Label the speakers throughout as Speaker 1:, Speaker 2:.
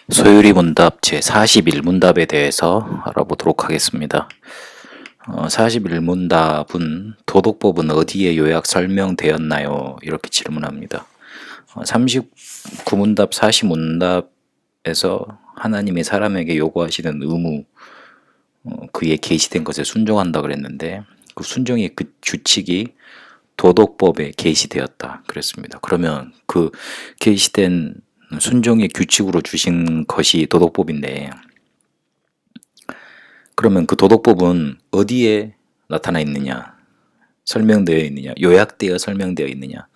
Speaker 1: 소율이 문답 제41문답에 대해서 알아보도록 하겠습니다. 41문답은 도덕법은 어디에 요약 설명되었나요? 이렇게 질문합니다. 39문답, 40문답에서 하나님의 사람에게 요구하시는 의무, 그에 계시된 것에 순종한다 그랬는데 그 순종의 그 규칙이 도덕법에 계시되었다 그랬습니다. 그러면 그 계시된 순종의 규칙으로 주신 것이 도덕법인데, 그러면 그 도덕법은 어디에 나타나 있느냐, 설명되어 있느냐, 요약되어 설명되어 있느냐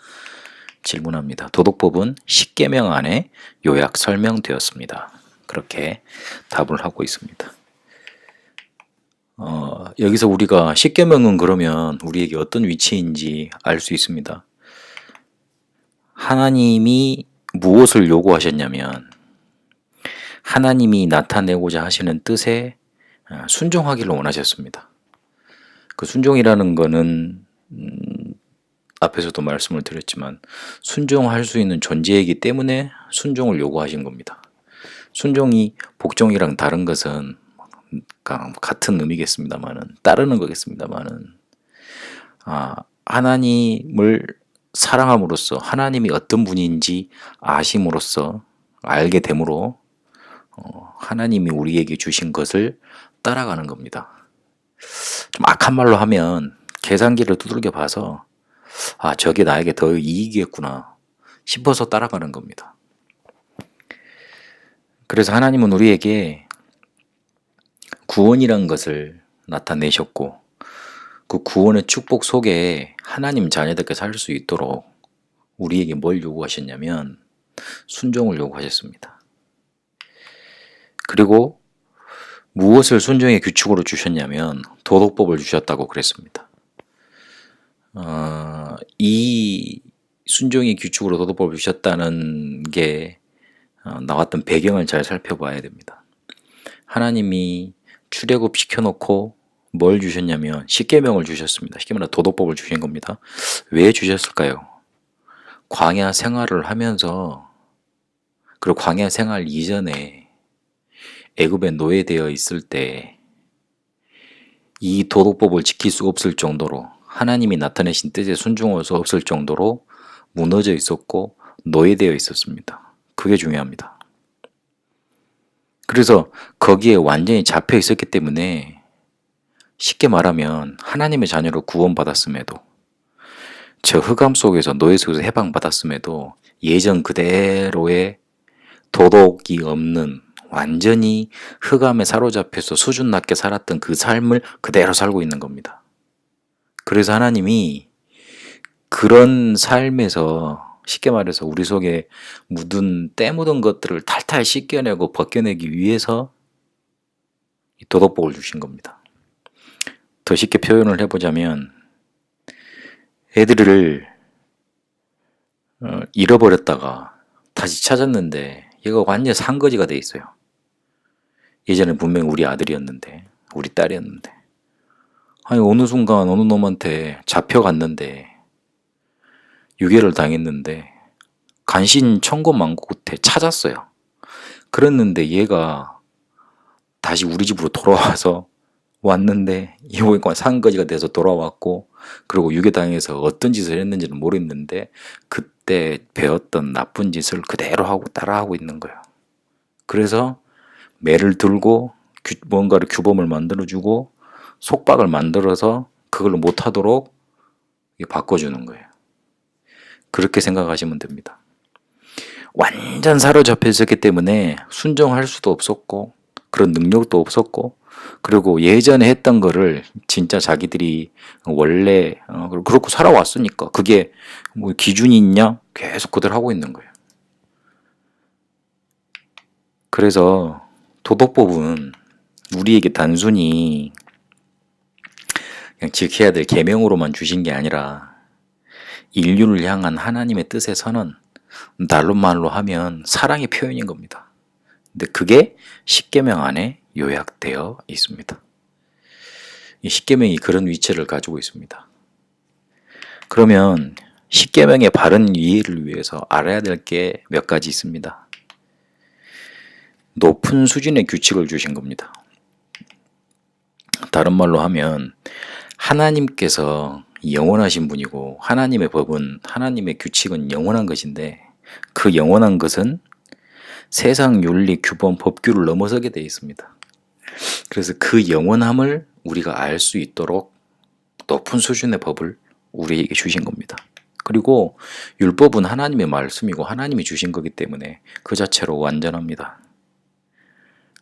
Speaker 1: 질문합니다. 도덕법은 십계명 안에 요약 설명되었습니다. 그렇게 답을 하고 있습니다. 여기서 우리가 십계명은 그러면 우리에게 어떤 위치인지 알 수 있습니다. 하나님이 무엇을 요구하셨냐면 하나님이 나타내고자 하시는 뜻에 순종하기를 원하셨습니다. 그 순종이라는 거는 앞에서도 말씀을 드렸지만 순종할 수 있는 존재이기 때문에 순종을 요구하신 겁니다. 순종이 복종이랑 다른 것은 같은 의미겠습니다만은, 따르는 거겠습니다만은, 하나님을 사랑함으로써 하나님이 어떤 분인지 아심으로써, 알게 됨으로 하나님이 우리에게 주신 것을 따라가는 겁니다. 좀 악한 말로 하면 계산기를 두들겨 봐서 저게 나에게 더 이익이겠구나 싶어서 따라가는 겁니다. 그래서 하나님은 우리에게 구원이란 것을 나타내셨고, 그 구원의 축복 속에 하나님 자녀들께 살 수 있도록 우리에게 뭘 요구하셨냐면 순종을 요구하셨습니다. 그리고 무엇을 순종의 규칙으로 주셨냐면 도덕법을 주셨다고 그랬습니다. 이 순종의 규칙으로 도덕법을 주셨다는 게 나왔던 배경을 잘 살펴봐야 됩니다. 하나님이 출애굽 시켜놓고 뭘 주셨냐면 십계명을 주셨습니다. 쉽게 말해 도덕법을 주신 겁니다. 왜 주셨을까요? 광야 생활을 하면서, 그리고 광야 생활 이전에 애굽에 노예되어 있을 때 이 도덕법을 지킬 수 없을 정도로, 하나님이 나타내신 뜻에 순종할 수 없을 정도로 무너져 있었고 노예되어 있었습니다. 그게 중요합니다. 그래서 거기에 완전히 잡혀 있었기 때문에, 쉽게 말하면 하나님의 자녀로 구원받았음에도, 저 흑암 속에서, 노예 속에서 해방받았음에도 예전 그대로의 도덕이 없는, 완전히 흑암에 사로잡혀서 수준 낮게 살았던 그 삶을 그대로 살고 있는 겁니다. 그래서 하나님이 그런 삶에서, 쉽게 말해서 우리 속에 때 묻은 것들을 탈탈 씻겨내고 벗겨내기 위해서 이 도덕복을 주신 겁니다. 더 쉽게 표현을 해보자면, 애들을 잃어버렸다가 다시 찾았는데 얘가 완전 산거지가 돼 있어요. 예전에 분명히 우리 아들이었는데, 우리 딸이었는데, 어느 순간 어느 놈한테 잡혀갔는데, 유괴를 당했는데 간신 천고만고 끝에 찾았어요. 그랬는데 얘가 다시 우리 집으로 돌아와서 왔는데, 이번에 산거지가 돼서 돌아왔고, 그리고 유괴당해서 어떤 짓을 했는지는 모르겠는데 그때 배웠던 나쁜 짓을 그대로 하고 따라하고 있는 거예요. 그래서 매를 들고 뭔가를 규범을 만들어주고 속박을 만들어서 그걸 못하도록 바꿔주는 거예요. 그렇게 생각하시면 됩니다. 완전 사로잡혀 있었기 때문에 순종할 수도 없었고 그런 능력도 없었고, 그리고 예전에 했던 거를 진짜 자기들이 원래 그렇고 살아왔으니까 그게 뭐 기준이 있냐? 계속 그대로 하고 있는 거예요. 그래서 도덕법은 우리에게 단순히 그냥 지켜야 될 계명으로만 주신 게 아니라 인류를 향한 하나님의 뜻의 선언, 날로 말로 하면 사랑의 표현인 겁니다. 근데 그게 십계명 안에 요약되어 있습니다. 이 십계명이 그런 위치를 가지고 있습니다. 그러면 십계명의 바른 이해를 위해서 알아야 될 게 몇 가지 있습니다. 높은 수준의 규칙을 주신 겁니다. 다른 말로 하면 하나님께서 영원하신 분이고 하나님의 법은 하나님의 규칙은 영원한 것인데 그 영원한 것은 세상 윤리, 규범, 법규를 넘어서게 되어 있습니다. 그래서 그 영원함을 우리가 알 수 있도록 높은 수준의 법을 우리에게 주신 겁니다. 그리고 율법은 하나님의 말씀이고 하나님이 주신 거기 때문에 그 자체로 완전합니다.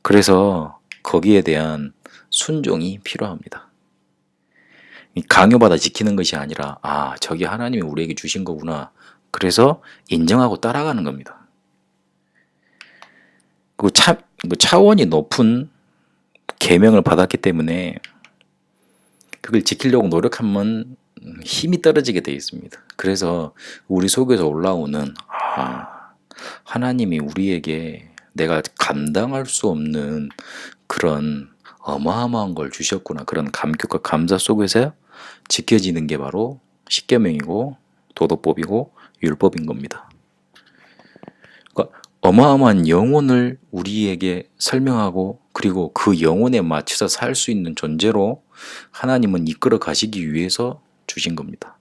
Speaker 1: 그래서 거기에 대한 순종이 필요합니다. 강요받아 지키는 것이 아니라 저게 하나님이 우리에게 주신 거구나. 그래서 인정하고 따라가는 겁니다. 그 차원이 높은 계명을 받았기 때문에 그걸 지키려고 노력하면 힘이 떨어지게 되어 있습니다. 그래서 우리 속에서 올라오는 하나님이 우리에게 내가 감당할 수 없는 그런 어마어마한 걸 주셨구나. 그런 감격과 감사 속에서 지켜지는 게 바로 십계명이고 도덕법이고 율법인 겁니다. 그러니까 어마어마한 영혼을 우리에게 설명하고 그리고 그 영혼에 맞춰서 살 수 있는 존재로 하나님은 이끌어 가시기 위해서 주신 겁니다.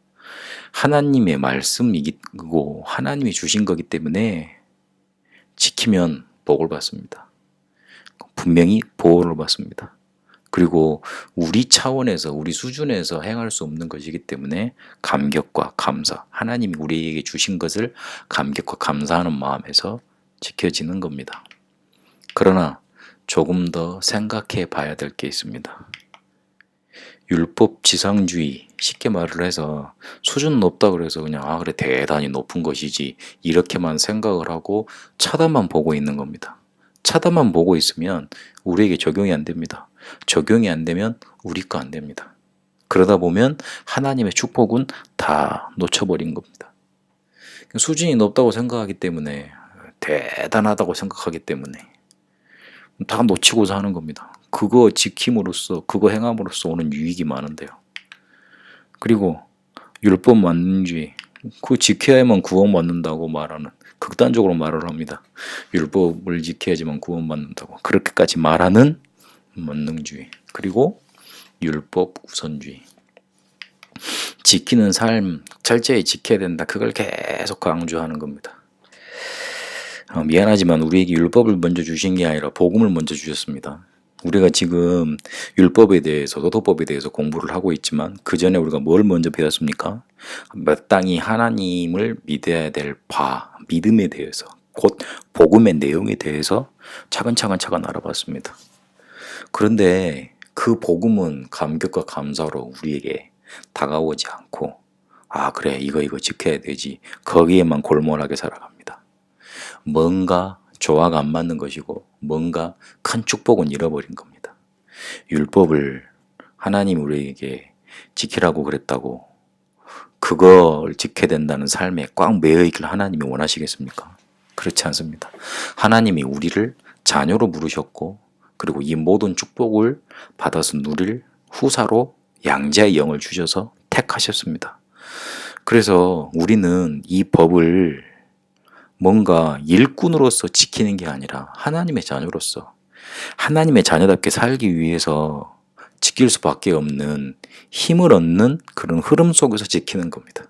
Speaker 1: 하나님의 말씀이고 하나님이 주신 거기 때문에 지키면 복을 받습니다. 분명히 보호를 받습니다. 그리고 우리 차원에서 우리 수준에서 행할 수 없는 것이기 때문에 감격과 감사, 하나님이 우리에게 주신 것을 감격과 감사하는 마음에서 지켜지는 겁니다. 그러나 조금 더 생각해 봐야 될 게 있습니다. 율법 지상주의, 쉽게 말을 해서 수준 높다 그래서 그냥 그래 대단히 높은 것이지 이렇게만 생각을 하고 쳐다만 보고 있는 겁니다. 쳐다만 보고 있으면 우리에게 적용이 안 됩니다. 적용이 안 되면 우리 거 안 됩니다. 그러다 보면 하나님의 축복은 다 놓쳐버린 겁니다. 수준이 높다고 생각하기 때문에 대단하다고 생각하기 때문에 다 놓치고 사는 겁니다. 그거 지킴으로써 그거 행함으로써 오는 유익이 많은데요. 그리고 율법 만능주의, 그 지켜야만 구원받는다고 말하는 극단적으로 말을 합니다. 율법을 지켜야지만 구원받는다고 그렇게까지 말하는 만능주의, 그리고 율법 우선주의. 지키는 삶, 철저히 지켜야 된다. 그걸 계속 강조하는 겁니다. 미안하지만 우리에게 율법을 먼저 주신 게 아니라 복음을 먼저 주셨습니다. 우리가 지금 율법에 대해서 도덕법에 대해서 공부를 하고 있지만 그 전에 우리가 뭘 먼저 배웠습니까? 마땅히 하나님을 믿어야 될 믿음에 대해서 곧 복음의 내용에 대해서 차근차근 알아봤습니다. 그런데 그 복음은 감격과 감사로 우리에게 다가오지 않고 그래 이거 지켜야 되지 거기에만 골몰하게 살아갑니다. 뭔가 조화가 안 맞는 것이고 뭔가 큰 축복은 잃어버린 겁니다. 율법을 하나님 우리에게 지키라고 그랬다고 그걸 지켜야 된다는 삶에 꽉 매여 있길 하나님이 원하시겠습니까? 그렇지 않습니다. 하나님이 우리를 자녀로 부르셨고 그리고 이 모든 축복을 받아서 누릴 후사로 양자의 영을 주셔서 택하셨습니다. 그래서 우리는 이 법을 뭔가 일꾼으로서 지키는 게 아니라 하나님의 자녀로서 하나님의 자녀답게 살기 위해서 지킬 수밖에 없는 힘을 얻는 그런 흐름 속에서 지키는 겁니다.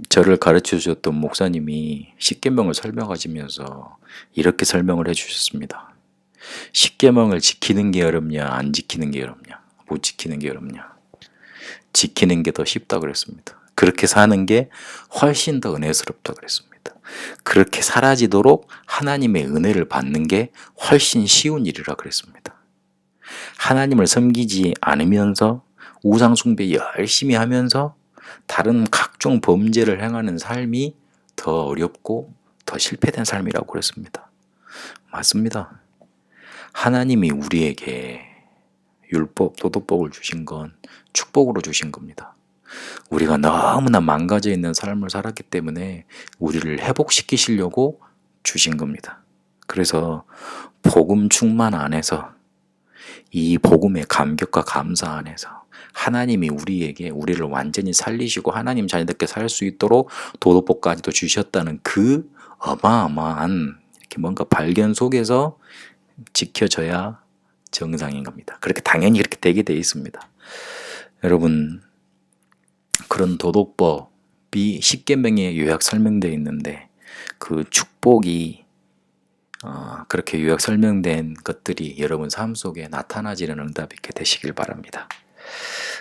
Speaker 1: 저를 가르쳐 주셨던 목사님이 십계명을 설명하시면서 이렇게 설명을 해 주셨습니다. 십계명을 지키는 게 어렵냐 안 지키는 게 어렵냐 못 지키는 게 어렵냐 지키는 게 더 쉽다 그랬습니다. 그렇게 사는 게 훨씬 더 은혜스럽다 그랬습니다. 그렇게 사라지도록 하나님의 은혜를 받는 게 훨씬 쉬운 일이라 그랬습니다. 하나님을 섬기지 않으면서 우상 숭배 열심히 하면서 다른 각종 범죄를 행하는 삶이 더 어렵고 더 실패된 삶이라고 그랬습니다. 맞습니다. 하나님이 우리에게 율법, 도덕법을 주신 건 축복으로 주신 겁니다. 우리가 너무나 망가져 있는 삶을 살았기 때문에 우리를 회복시키시려고 주신 겁니다. 그래서 복음 충만 안에서 이 복음의 감격과 감사 안에서 하나님이 우리를 완전히 살리시고 하나님 자녀답게 살 수 있도록 도덕법까지도 주셨다는 그 어마어마한 이렇게 뭔가 발견 속에서 지켜져야 정상인 겁니다. 그렇게 당연히 그렇게 되게 돼 있습니다. 여러분, 그런 도덕법이 십계명에 요약 설명되어 있는데 그 축복이 그렇게 요약 설명된 것들이 여러분 삶 속에 나타나지는 응답 있게 되시길 바랍니다.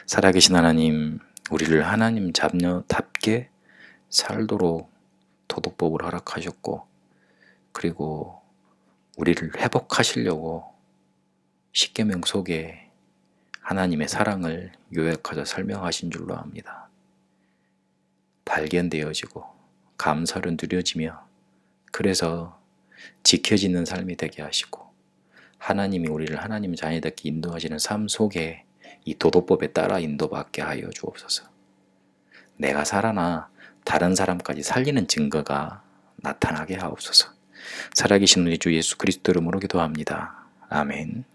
Speaker 1: 살아계신 하나님, 우리를 하나님 자녀답게 살도록 도덕법을 허락하셨고, 그리고 우리를 회복하시려고 십계명 속에 하나님의 사랑을 요약하여 설명하신 줄로 압니다. 발견되어지고 감사로 누려지며, 그래서 지켜지는 삶이 되게 하시고, 하나님이 우리를 하나님 자녀답게 인도하시는 삶 속에 이 도덕법에 따라 인도받게 하여 주옵소서. 내가 살아나 다른 사람까지 살리는 증거가 나타나게 하옵소서. 살아계신 우리 주 예수 그리스도 이름으로 기도합니다. 아멘.